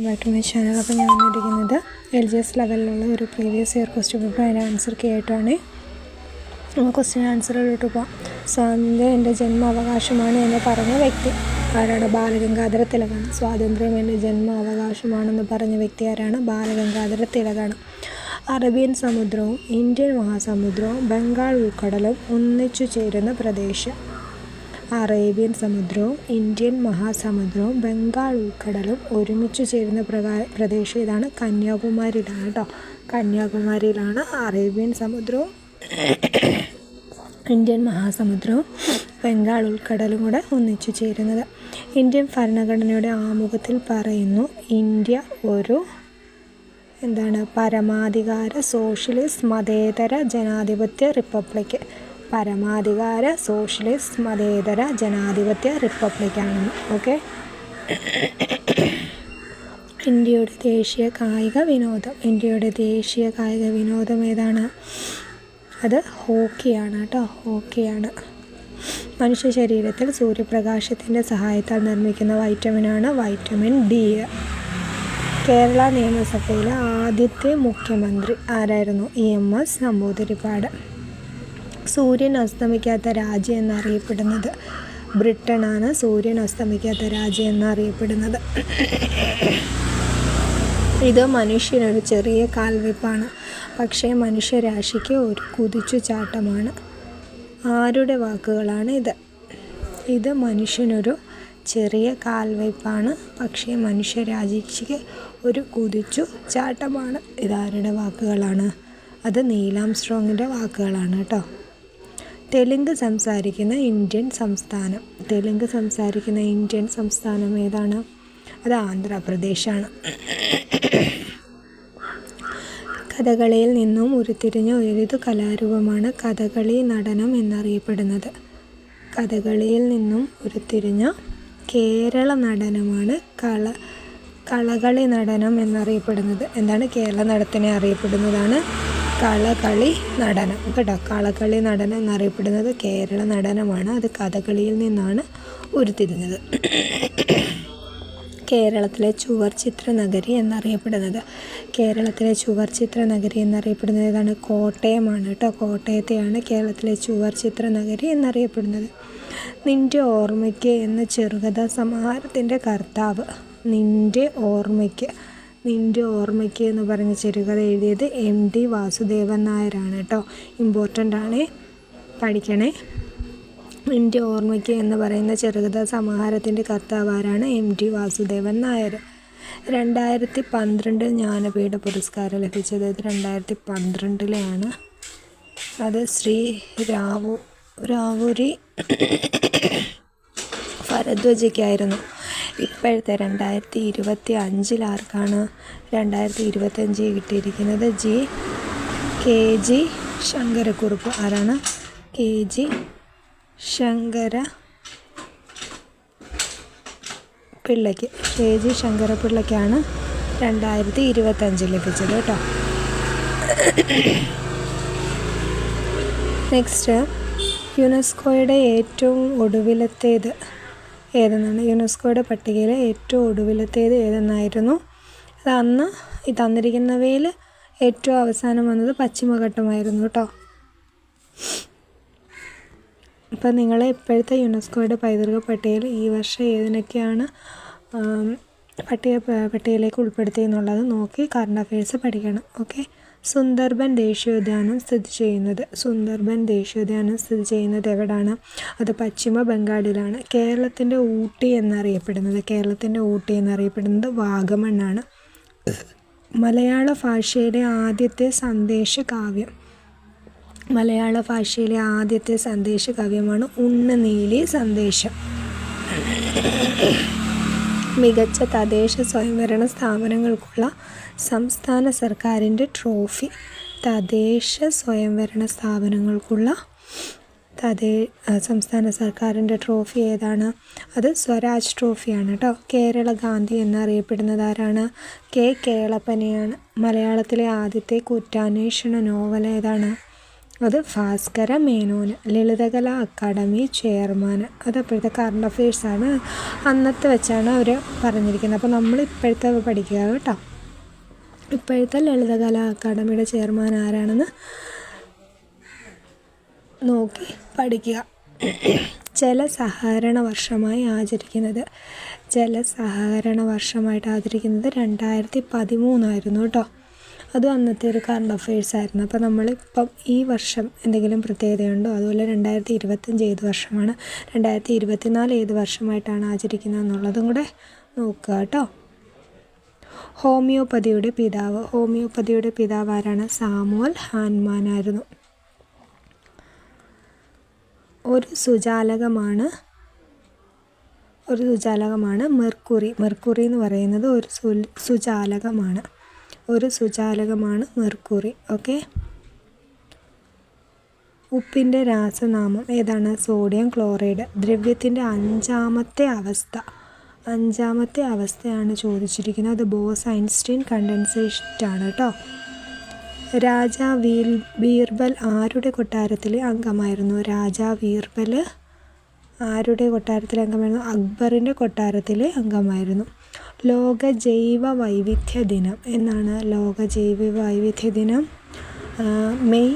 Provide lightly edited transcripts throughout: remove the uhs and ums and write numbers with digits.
Back to my channel. അപ്പോൾ ഞാൻ വന്നിരിക്കുന്നത് LGS ലെവലിലുള്ള ഒരു പ്രീവിയസ് ഇയർ ക്വസ്റ്റ്യൻ പേപ്പർ അതിൻ്റെ ആൻസർ കീ ആയിട്ടാണ്. ക്വസ്റ്റ്യൻ ആൻസറിലോട്ട് പോകാം. സ്വാതന്ത്ര്യം എൻ്റെ ജന്മാവകാശമാണ് എന്ന് പറഞ്ഞ വ്യക്തി ആരാണ്? ബാലഗംഗാധര തിലകാണ്. സ്വാതന്ത്ര്യം എൻ്റെ ജന്മാവകാശമാണെന്ന് പറഞ്ഞ വ്യക്തി ആരാണ്? ബാലഗംഗാധര തിലകാണ്. അറേബ്യൻ സമുദ്രവും ഇന്ത്യൻ മഹാസമുദ്രവും ബംഗാൾ ഉൾക്കടലും ഒന്നിച്ചു ചേരുന്ന പ്രദേശം. അറേബ്യൻ സമുദ്രവും ഇന്ത്യൻ മഹാസമുദ്രവും ബംഗാൾ ഉൾക്കടലും ഒരുമിച്ച് ചേരുന്ന പ്രദേശം ഇതാണ്. കന്യാകുമാരിയിലാണ് കേട്ടോ. കന്യാകുമാരിയിലാണ് അറേബ്യൻ സമുദ്രവും ഇന്ത്യൻ മഹാസമുദ്രവും ബംഗാൾ ഉൾക്കടലും കൂടെ ഒന്നിച്ചു ചേരുന്നത്. ഇന്ത്യൻ ഭരണഘടനയുടെ ആമുഖത്തിൽ പറയുന്നു, ഇന്ത്യ ഒരു പരമാധികാര സോഷ്യലിസ്റ്റ് മതേതര ജനാധിപത്യ റിപ്പബ്ലിക്. പരമാധികാര സോഷ്യലിസ്റ്റ് മതേതര ജനാധിപത്യ റിപ്പബ്ലിക്കാണെന്ന്. ഓക്കെ. ഇന്ത്യയുടെ ദേശീയ കായിക വിനോദം. ഇന്ത്യയുടെ ദേശീയ കായിക വിനോദം ഏതാണ്? അത് ഹോക്കിയാണ് കേട്ടോ. ഹോക്കിയാണ്. മനുഷ്യ ശരീരത്തിൽ സൂര്യപ്രകാശത്തിൻ്റെ സഹായത്താൽ നിർമ്മിക്കുന്ന വൈറ്റമിനാണ് വൈറ്റമിൻ D. കേരള നിയമസഭയിലെ ആദ്യത്തെ മുഖ്യമന്ത്രി ആരായിരുന്നു? EMS നമ്പൂതിരിപ്പാട്. സൂര്യൻ അസ്തമിക്കാത്ത രാജ്യം എന്നറിയപ്പെടുന്നത് ബ്രിട്ടനാണ്. സൂര്യൻ അസ്തമിക്കാത്ത രാജ്യം എന്നറിയപ്പെടുന്നത്. ഇത് മനുഷ്യനൊരു ചെറിയ കാൽവെപ്പാണ്, പക്ഷേ മനുഷ്യരാശിക്ക് ഒരു കുതിച്ചുചാട്ടമാണ്. ആരുടെ വാക്കുകളാണ് ഇത്? ഇത് മനുഷ്യനൊരു ചെറിയ കാൽവെപ്പാണ്, പക്ഷേ മനുഷ്യരാശിക്ക് ഒരു കുതിച്ചു ചാട്ടമാണ്. ഇതാരുടെ വാക്കുകളാണ്? അത് നീൽ ആംസ്ട്രോങ്ങിൻ്റെ വാക്കുകളാണ് കേട്ടോ. തെലുങ്ക് സംസാരിക്കുന്ന ഇന്ത്യൻ സംസ്ഥാനം. തെലുങ്ക് സംസാരിക്കുന്ന ഇന്ത്യൻ സംസ്ഥാനം ഏതാണ്? അത് ആന്ധ്രാപ്രദേശാണ്. കഥകളിയിൽ നിന്നും ഉരുത്തിരിഞ്ഞ ഏതു കലാരൂപമാണ് കഥകളി നടനം എന്നറിയപ്പെടുന്നത്? കഥകളിയിൽ നിന്നും ഉരുത്തിരിഞ്ഞ കേരള നടനമാണ് കളകളി നടനം എന്നറിയപ്പെടുന്നത്. എന്താണ്? കേരള നടത്തിനെ അറിയപ്പെടുന്നതാണ് കളകളി നടനം കേട്ടോ. കളകളി നടനം എന്നറിയപ്പെടുന്നത് കേരള നടനമാണ്. അത് കഥകളിയിൽ നിന്നാണ് ഉരുത്തിരിഞ്ഞത്. കേരളത്തിലെ ചുവർ ചിത്ര നഗരി എന്നറിയപ്പെടുന്നത്. കേരളത്തിലെ ചുവർ ചിത്ര നഗരി എന്നറിയപ്പെടുന്നത് ഏതാണ്? കോട്ടയമാണ് കേട്ടോ. കോട്ടയത്തെയാണ് കേരളത്തിലെ ചുവർ ചിത്ര നഗരി എന്നറിയപ്പെടുന്നത്. നിൻ്റെ ഓർമ്മയ്ക്ക് എന്ന ചെറുകഥാ സമാഹാരത്തിൻ്റെ കർത്താവ്. നിൻ്റെ ഓർമ്മയ്ക്ക് എന്ന് പറഞ്ഞ ചെറുകഥ എഴുതിയത് MD വാസുദേവൻ നായരാണ് കേട്ടോ. ഇമ്പോർട്ടൻ്റ് ആണ്, പഠിക്കണേ. നിൻ്റെ ഓർമ്മയ്ക്ക് എന്ന് പറയുന്ന ചെറുകഥാ സമാഹാരത്തിൻ്റെ കർത്താവ് ആരാണ്? MD വാസുദേവൻ നായർ. 2012 ജ്ഞാനപീഠ പുരസ്കാരം ലഭിച്ചത് 2012 അത് ശ്രീ രാവൂരി ഭരദ്വാജയ്ക്കായിരുന്നു. ഇപ്പോഴത്തെ 2025 ആർക്കാണ്? 2025 കിട്ടിയിരിക്കുന്നത് KG ശങ്കരക്കുറുപ്പ്. ആരാണ്? KG ശങ്കരപ്പിള്ളയ്ക്ക്. KG ശങ്കരപ്പിള്ളയ്ക്കാണ് 2025 ലഭിച്ചത് കേട്ടോ. നെക്സ്റ്റ്, യുനെസ്കോയുടെ ഏറ്റവും ഒടുവിലത്തേത് ഏതെന്നാണ്? യുനെസ്കോയുടെ പട്ടികയിലെ ഏറ്റവും ഒടുവിലത്തേത് ഏതെന്നായിരുന്നു? അത് അന്ന് ഈ തന്നിരിക്കുന്നവയിൽ ഏറ്റവും അവസാനം വന്നത് പശ്ചിമഘട്ടമായിരുന്നു കേട്ടോ. അപ്പം നിങ്ങൾ ഇപ്പോഴത്തെ യുനെസ്കോയുടെ പൈതൃക പട്ടികയിൽ ഈ വർഷം ഏതിനൊക്കെയാണ് പട്ടികയിലേക്ക് ഉൾപ്പെടുത്തിയെന്നുള്ളത് നോക്കി കറണ്ട് അഫയേഴ്സ് പഠിക്കണം. ഓക്കെ. സുന്ദർബൻ ദേശീയോദ്യാനം സ്ഥിതി ചെയ്യുന്നത് എവിടെയാണ്? അത് പശ്ചിമ ബംഗാളിലാണ്. കേരളത്തിൻ്റെ ഊട്ടി എന്നറിയപ്പെടുന്നത് വാഗമണ്ണാണ്. മലയാള ഭാഷയിലെ ആദ്യത്തെ സന്ദേശകാവ്യമാണ് ഉണ്ണുനീലി സന്ദേശം. മികച്ച തദ്ദേശ സ്വയംഭരണ സ്ഥാപനങ്ങൾക്കുള്ള സംസ്ഥാന സർക്കാരിൻ്റെ ട്രോഫി. സംസ്ഥാന സർക്കാരിൻ്റെ ട്രോഫി ഏതാണ്? അത് സ്വരാജ് ട്രോഫിയാണ് കേട്ടോ. കേരള ഗാന്ധി എന്നറിയപ്പെടുന്നത് ആരാണ്? കേളപ്പനെയാണ്. മലയാളത്തിലെ ആദ്യത്തെ കുറ്റാന്വേഷണ നോവൽ ഏതാണ്? അത് ഭാസ്കര മേനോന്. ലളിതകലാ അക്കാദമി ചെയർമാൻ. അത് ഇപ്പോഴത്തെ കറണ്ട് അഫയേഴ്സാണ്, അന്നത്തെ വെച്ചാണ് അവർ പറഞ്ഞിരിക്കുന്നത്. അപ്പോൾ നമ്മൾ ഇപ്പോഴത്തെ പഠിക്കുക കേട്ടോ. ഇപ്പോഴത്തെ ലളിതകലാ അക്കാദമിയുടെ ചെയർമാൻ ആരാണെന്ന് നോക്കി പഠിക്കുക. ജലസഹകരണ വർഷമായി ആചരിക്കുന്നത്, ജലസഹകരണ വർഷമായിട്ട് ആചരിക്കുന്നത് 2013 കേട്ടോ. അതും അന്നത്തെ ഒരു കറണ്ട് അഫയേഴ്സ് ആയിരുന്നു. അപ്പോൾ നമ്മളിപ്പം ഈ വർഷം എന്തെങ്കിലും പ്രത്യേകതയുണ്ടോ? അതുപോലെ 2025 ഏത് വർഷമാണ്, 2024 ഏത് വർഷമായിട്ടാണ് ആചരിക്കുന്നത് എന്നുള്ളതും കൂടെ നോക്കുക കേട്ടോ. ഹോമിയോപ്പതിയുടെ പിതാവ്, ഹോമിയോപ്പതിയുടെ പിതാവ് ആരാണ്? സാമുവൽ ഹാൻമാൻ ആയിരുന്നു. ഒരു സുജാലകമാണ് മെർക്കുറി. മെർക്കുറി എന്ന് പറയുന്നത് ഒരു സുജാലകമാണ്. ഒരു സുജാലകമാണ് മെർക്കുറി. ഓക്കെ. ഉപ്പിൻ്റെ രാസനാമം ഏതാണ്? Sodium chloride. ദ്രവ്യത്തിൻ്റെ അഞ്ചാമത്തെ അവസ്ഥയാണ് ചോദിച്ചിരിക്കുന്നത്. അത് ബോസ്-ഐൻസ്റ്റീൻ കണ്ടൻസേറ്റ് ആണ് കേട്ടോ. രാജാ ബീർബൽ ആരുടെ കൊട്ടാരത്തിലെ അംഗമായിരുന്നു? രാജാ ബീർബൽ ആരുടെ കൊട്ടാരത്തിലെ അംഗമായിരുന്നു? അക്ബറിൻ്റെ കൊട്ടാരത്തിലെ അംഗമായിരുന്നു. ലോക ജൈവ വൈവിധ്യ ദിനം എന്നാണ്? ലോക ജൈവ വൈവിധ്യ ദിനം മെയ്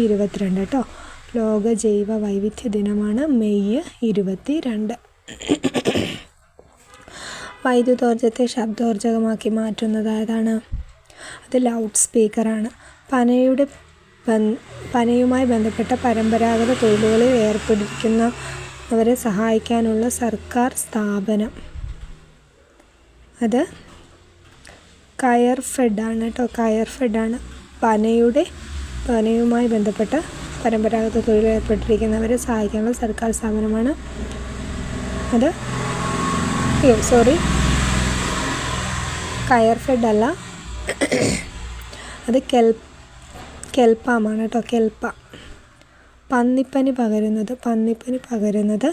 22 കേട്ടോ. ലോക ജൈവ വൈവിധ്യ ദിനമാണ് മെയ് 22. വൈദ്യുതോർജ്ജത്തെ ശബ്ദോർജ്ജകമാക്കി മാറ്റുന്നത് ഏതാണ്? അത് ലൗഡ് സ്പീക്കറാണ്. പനയുമായി ബന്ധപ്പെട്ട പരമ്പരാഗത തൊഴിലുകളിൽ ഏർപ്പെട്ടിരിക്കുന്നവരെ സഹായിക്കാനുള്ള സർക്കാർ സ്ഥാപനം അത് കയർഫെഡാണ് കേട്ടോ. കയർഫെഡാണ്. പനയുമായി ബന്ധപ്പെട്ട പരമ്പരാഗത തൊഴിലിൽ ഏർപ്പെട്ടിരിക്കുന്നവരെ സഹായിക്കാനുള്ള സർക്കാർ സ്ഥാപനമാണ് അത്. കയർഫെഡ് അല്ല, അത് കെൽപ്പാമാണ് കേട്ടോ. കെൽപ്പ. പന്നിപ്പനി പകരുന്നത്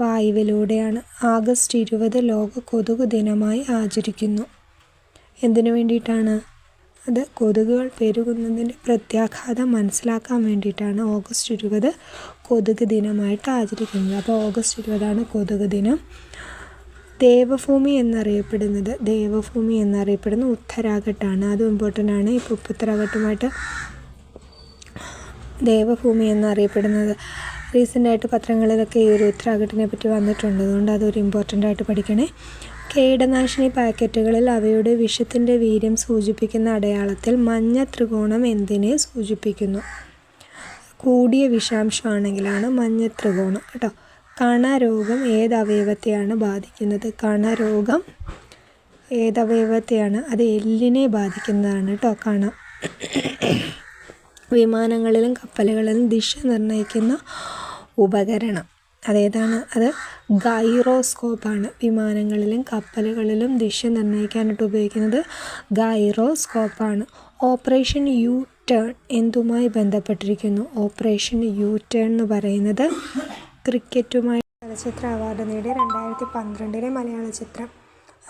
വായുവിലൂടെയാണ്. ആഗസ്റ്റ് 20 ലോക കൊതുക് ദിനമായി ആചരിക്കുന്നു. എന്തിനു വേണ്ടിയിട്ടാണ്? അത് കൊതുകുകൾ പെരുകുന്നതിൻ്റെ പ്രത്യാഘാതം മനസ്സിലാക്കാൻ വേണ്ടിയിട്ടാണ് ഓഗസ്റ്റ് 20 കൊതുക് ദിനമായിട്ട് ആചരിക്കുന്നത്. അപ്പോൾ ഓഗസ്റ്റ് 20 കൊതുക് ദിനം. ദേവഭൂമി എന്നറിയപ്പെടുന്ന ഉത്തരാഖണ്ഡാണ്. അതും ഇമ്പോർട്ടൻ്റ് ആണ്. ഇപ്പോൾ ഉത്തരാഖണ്ഡുമായിട്ട് ദേവഭൂമി എന്നറിയപ്പെടുന്നത് റീസെൻ്റായിട്ട് പത്രങ്ങളിലൊക്കെ ഈ ഒരു ഉത്തരാഖണ്ഡിനെ പറ്റി വന്നിട്ടുണ്ട്. അതുകൊണ്ട് അതൊരു ഇമ്പോർട്ടൻ്റ് ആയിട്ട് പഠിക്കണേ. കീടനാശിനി പാക്കറ്റുകളിൽ അവയുടെ വിഷത്തിൻ്റെ വീര്യം സൂചിപ്പിക്കുന്ന അടയാളത്തിൽ മഞ്ഞ ത്രികോണം എന്തിനെ സൂചിപ്പിക്കുന്നു? കൂടിയ വിഷാംശമാണെങ്കിലാണ് മഞ്ഞ ത്രികോണം കേട്ടോ. കണരോഗം ഏതവയവത്തെയാണ് ബാധിക്കുന്നത്? കണരോഗം ഏതവയവത്തെയാണ്? അത് എല്ലിനെ ബാധിക്കുന്നതാണ് കേട്ടോ. വിമാനങ്ങളിലും കപ്പലുകളിലും ദിശ നിർണ്ണയിക്കുന്ന ഉപകരണം അതേതാണ്? അത് ഗൈറോസ്കോപ്പാണ്. വിമാനങ്ങളിലും കപ്പലുകളിലും ദിശ നിർണ്ണയിക്കാനായിട്ട് ഉപയോഗിക്കുന്നത് ഗൈറോസ്കോപ്പാണ്. ഓപ്പറേഷൻ യു ടേൺ എന്തുമായി ബന്ധപ്പെട്ടിരിക്കുന്നു? ഓപ്പറേഷൻ യു ടേൺ എന്ന് പറയുന്നത് ക്രിക്കറ്റുമായി. ചലച്ചിത്ര അവാർഡ് നേടിയ 2012 മലയാള ചിത്രം.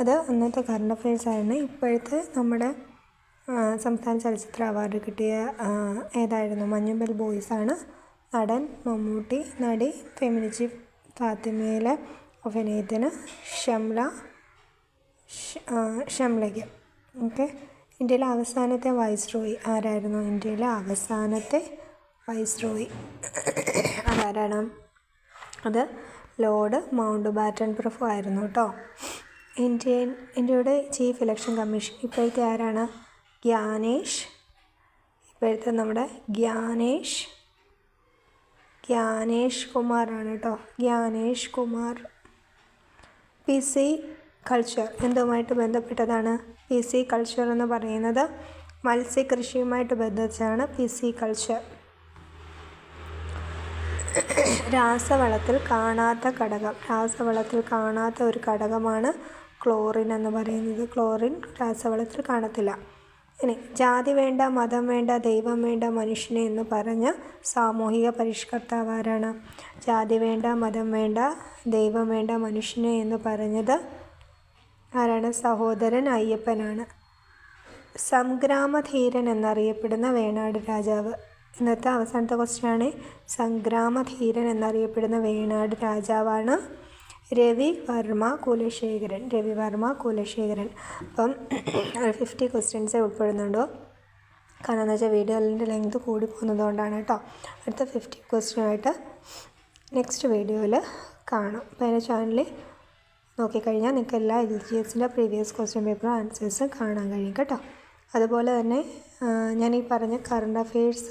അത് അന്നത്തെ കറണ്ട് അഫയേഴ്സ് ആയിരുന്നു. ഇപ്പോഴത്തെ നമ്മുടെ സംസ്ഥാന ചലച്ചിത്ര അവാർഡ് കിട്ടിയ ഏതായിരുന്നു? മഞ്ഞുമ്മൽ ബോയ്സാണ്. നടൻ മമ്മൂട്ടി, നടി ഫെമിനിച്ചി ഫാത്തിമയിലെ അഭിനയത്തിന് ഷംലയ്ക്ക്. ഓക്കെ. ഇന്ത്യയിലെ അവസാനത്തെ വൈസ്രോയി ആരായിരുന്നു? ഇന്ത്യയിലെ അവസാനത്തെ വൈസ്രോയി അതാരാണ്? അത് ലോർഡ് മൗണ്ട് ബാറ്റൺ പ്രഭു ആയിരുന്നു കേട്ടോ. ഇന്ത്യയുടെ ചീഫ് ഇലക്ഷൻ കമ്മീഷൻ ഇപ്പോഴത്തെ ആരാണ്? ഇപ്പോഴത്തെ നമ്മുടെ ജ്ഞാനേഷ് കുമാറാണ് കേട്ടോ. ജ്ഞാനേഷ് കുമാർ. PC കൾച്ചർ എന്തുമായിട്ട് ബന്ധപ്പെട്ടതാണ്? PC കൾച്ചർ എന്ന് പറയുന്നത് മത്സ്യകൃഷിയുമായിട്ട് ബന്ധിച്ചാണ് PC കൾച്ചർ. രാസവളത്തിൽ കാണാത്ത ഒരു ഘടകമാണ് ക്ലോറിൻ എന്ന് പറയുന്നത്. ക്ലോറിൻ രാസവളത്തിൽ കാണത്തില്ല. ഇനി ജാതി വേണ്ട, മതം വേണ്ട, ദൈവം വേണ്ട, മനുഷ്യനെ എന്ന് പറഞ്ഞ സാമൂഹിക പരിഷ്കർത്താവ് ആരാണ്? ജാതി വേണ്ട, മതം വേണ്ട, ദൈവം വേണ്ട, മനുഷ്യനെ എന്ന് പറഞ്ഞത് ആരാണ്? സഹോദരൻ അയ്യപ്പനാണ്. സംഗ്രാമധീരൻ എന്നറിയപ്പെടുന്ന വേണാട് രാജാവ്. ഇന്നത്തെ അവസാനത്തെ ക്വസ്റ്റ്യനാണ്. സംഗ്രാമധീരൻ എന്നറിയപ്പെടുന്ന വേണാട് രാജാവാണ് രവിവർമ്മ കുലശേഖരൻ. അപ്പം 50 ക്വസ്റ്റ്യൻസേ ഉൾപ്പെടുന്നുണ്ടോ? കാരണം എന്താ വെച്ചാൽ വീഡിയോയിൻ്റെ ലെങ്ത് കൂടി പോകുന്നതുകൊണ്ടാണ് കേട്ടോ. അടുത്ത 50 ക്വസ്റ്റ്യനായിട്ട് നെക്സ്റ്റ് വീഡിയോയിൽ കാണാം. അപ്പോൾ എൻ്റെ ചാനലിൽ നോക്കിക്കഴിഞ്ഞാൽ നിങ്ങൾക്ക് എല്ലാ LGSൻ്റെ പ്രീവിയസ് ക്വസ്റ്റ്യൻ പേപ്പർ ആൻസേഴ്സും കാണാൻ കഴിയും കേട്ടോ. അതുപോലെ തന്നെ ഞാൻ ഈ പറഞ്ഞ കറണ്ട് അഫെയർസ്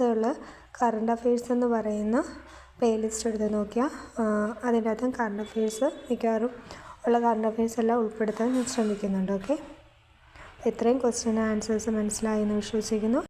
എന്ന് പറയുന്ന പ്ലേലിസ്റ്റ് എടുത്ത് നോക്കിയാൽ അതിൻ്റെ അകത്തും കറണ്ട് അഫെയർസ് മിക്കവാറും ഉള്ള കറണ്ട് അഫെയർസ് എല്ലാം ഉൾപ്പെടുത്താൻ ഞാൻ ശ്രമിക്കുന്നുണ്ട്. ഓക്കെ, ഇത്രയും ക്വസ്റ്റ്യൻ ആൻസേഴ്സ് മനസ്സിലായി എന്ന് വിശ്വസിക്കുന്നു.